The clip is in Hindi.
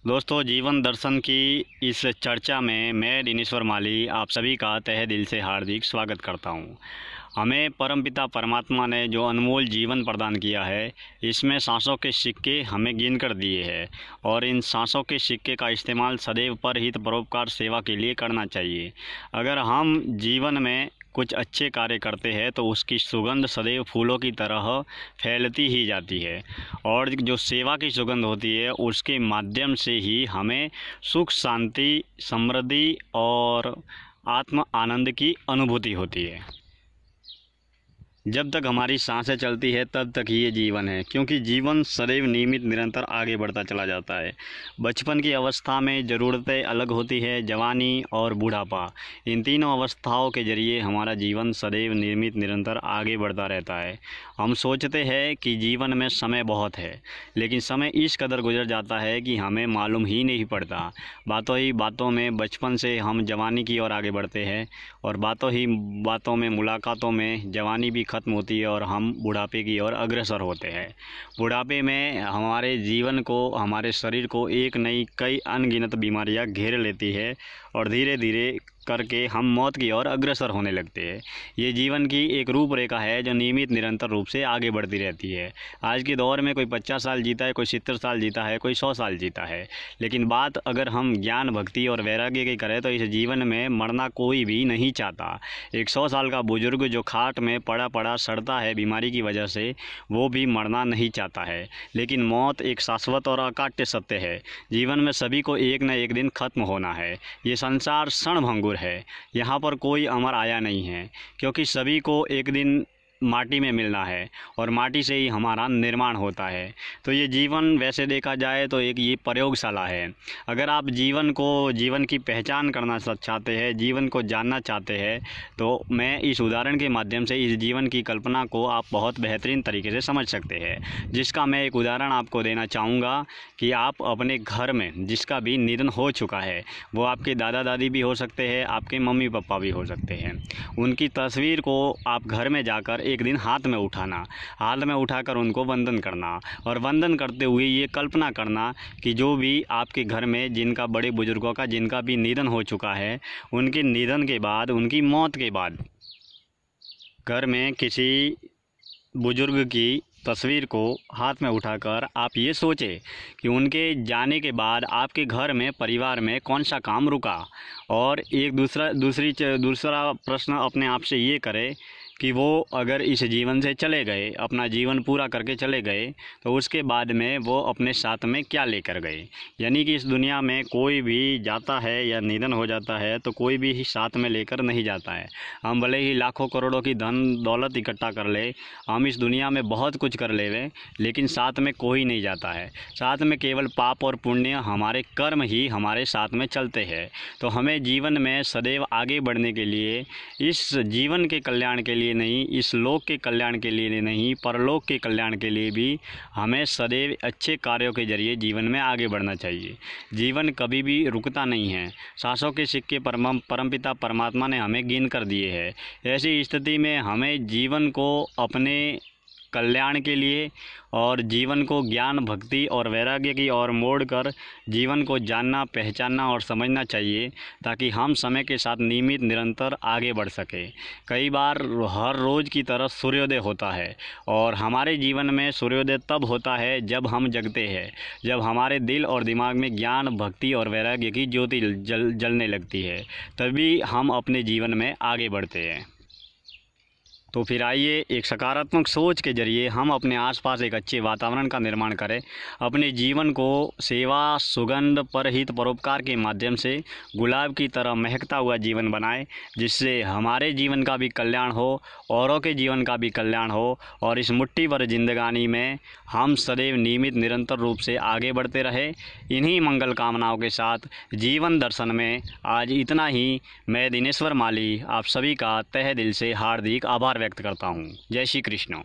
दोस्तों, जीवन दर्शन की इस चर्चा में मैं दिनेश्वर माली आप सभी का तहे दिल से हार्दिक स्वागत करता हूं। हमें परमपिता परमात्मा ने जो अनमोल जीवन प्रदान किया है, इसमें सांसों के सिक्के हमें गिन कर दिए हैं और इन सांसों के सिक्के का इस्तेमाल सदैव परहित परोपकार सेवा के लिए करना चाहिए। अगर हम जीवन में कुछ अच्छे कार्य करते हैं तो उसकी सुगंध सदैव फूलों की तरह फैलती ही जाती है और जो सेवा की सुगंध होती है उसके माध्यम से ही हमें सुख, शांति, समृद्धि और आत्म आनंद की अनुभूति होती है। जब तक हमारी सांसें चलती है तब तक ये जीवन है, क्योंकि जीवन सदैव नियमित निरंतर आगे बढ़ता चला जाता है। बचपन की अवस्था में ज़रूरतें अलग होती है, जवानी और बूढ़ापा, इन तीनों अवस्थाओं के जरिए हमारा जीवन सदैव नियमित निरंतर आगे बढ़ता रहता है। हम सोचते हैं कि जीवन में समय बहुत है, लेकिन समय इस कदर गुजर जाता है कि हमें मालूम ही नहीं पड़ता। बातों ही बातों में बचपन से हम जवानी की ओर आगे बढ़ते हैं और बातों ही बातों में, मुलाकातों में जवानी भी ख़त्म होती है और हम बुढ़ापे की ओर अग्रसर होते हैं। बुढ़ापे में हमारे जीवन को, हमारे शरीर को एक नई कई अनगिनत बीमारियां घेर लेती है और धीरे धीरे करके हम मौत की ओर अग्रसर होने लगते हैं। ये जीवन की एक रूपरेखा है जो नियमित निरंतर रूप से आगे बढ़ती रहती है। आज के दौर में कोई 50 साल जीता है, कोई 70 साल जीता है, कोई 100 साल जीता है, लेकिन बात अगर हम ज्ञान, भक्ति और वैराग्य की करें तो इस जीवन में मरना कोई भी नहीं चाहता। एक 100 साल का बुजुर्ग जो खाट में पड़ा पड़ा सड़ता है बीमारी की वजह से, वो भी मरना नहीं चाहता है। लेकिन मौत एक शाश्वत और अकाट्य सत्य है। जीवन में सभी को एक न एक दिन खत्म होना है। ये संसार क्षणभंगुर है। यहाँ पर कोई अमर आया नहीं है, क्योंकि सभी को एक दिन माटी में मिलना है और माटी से ही हमारा निर्माण होता है। तो ये जीवन वैसे देखा जाए तो एक ये प्रयोगशाला है। अगर आप जीवन की पहचान करना चाहते हैं, जीवन को जानना चाहते हैं, तो मैं इस उदाहरण के माध्यम से इस जीवन की कल्पना को आप बहुत बेहतरीन तरीके से समझ सकते हैं। जिसका मैं एक उदाहरण आपको देना चाहूँगा कि आप अपने घर में जिसका भी निधन हो चुका है, वो आपके दादा दादी भी हो सकते हैं, आपके मम्मी पापा भी हो सकते हैं, उनकी तस्वीर को आप घर में जाकर एक दिन हाथ में उठाकर उनको वंदन करना और वंदन करते हुए ये कल्पना करना कि जो भी आपके घर में जिनका, बड़े बुजुर्गों का जिनका भी निधन हो चुका है, उनके निधन के बाद, उनकी मौत के बाद घर में किसी बुजुर्ग की तस्वीर को हाथ में उठाकर आप ये सोचें कि उनके जाने के बाद आपके घर में, परिवार में कौन सा काम रुका, और एक दूसरा प्रश्न अपने आप से ये करें कि वो अगर इस जीवन से चले गए, अपना जीवन पूरा करके चले गए, तो उसके बाद में वो अपने साथ में क्या लेकर गए। यानी कि इस दुनिया में कोई भी जाता है या निधन हो जाता है तो कोई भी साथ में लेकर नहीं जाता है। हम भले ही लाखों करोड़ों की धन दौलत इकट्ठा कर ले, हम इस दुनिया में बहुत कुछ कर लेवे, लेकिन साथ में कोई नहीं जाता है। साथ में केवल पाप और पुण्य, हमारे कर्म ही हमारे साथ में चलते हैं। तो हमें जीवन में सदैव आगे बढ़ने के लिए, इस जीवन के कल्याण के लिए नहीं, इस लोक के कल्याण के लिए नहीं, परलोक के कल्याण के लिए भी हमें सदैव अच्छे कार्यों के जरिए जीवन में आगे बढ़ना चाहिए। जीवन कभी भी रुकता नहीं है। सांसों के सिक्के परमपिता परमात्मा ने हमें गिन कर दिए हैं। ऐसी स्थिति में हमें जीवन को अपने कल्याण के लिए और जीवन को ज्ञान, भक्ति और वैराग्य की ओर मोड़कर जीवन को जानना, पहचानना और समझना चाहिए, ताकि हम समय के साथ नियमित निरंतर आगे बढ़ सकें। कई बार हर रोज़ की तरह सूर्योदय होता है और हमारे जीवन में सूर्योदय तब होता है जब हम जगते हैं, जब हमारे दिल और दिमाग में ज्ञान, भक्ति और वैराग्य की ज्योति जलने लगती है, तभी हम अपने जीवन में आगे बढ़ते हैं। तो फिर आइए एक सकारात्मक सोच के जरिए हम अपने आसपास एक अच्छे वातावरण का निर्माण करें। अपने जीवन को सेवा, सुगंध, परहित, परोपकार के माध्यम से गुलाब की तरह महकता हुआ जीवन बनाएं, जिससे हमारे जीवन का भी कल्याण हो, औरों के जीवन का भी कल्याण हो और इस मुट्ठी भर जिंदगानी में हम सदैव नियमित निरंतर रूप से आगे बढ़ते रहे। इन्हीं मंगल कामनाओं के साथ जीवन दर्शन में आज इतना ही। मैं दिनेश्वर माली आप सभी का तहे दिल से हार्दिक आभार व्यक्त करता हूँ। जय श्री कृष्ण।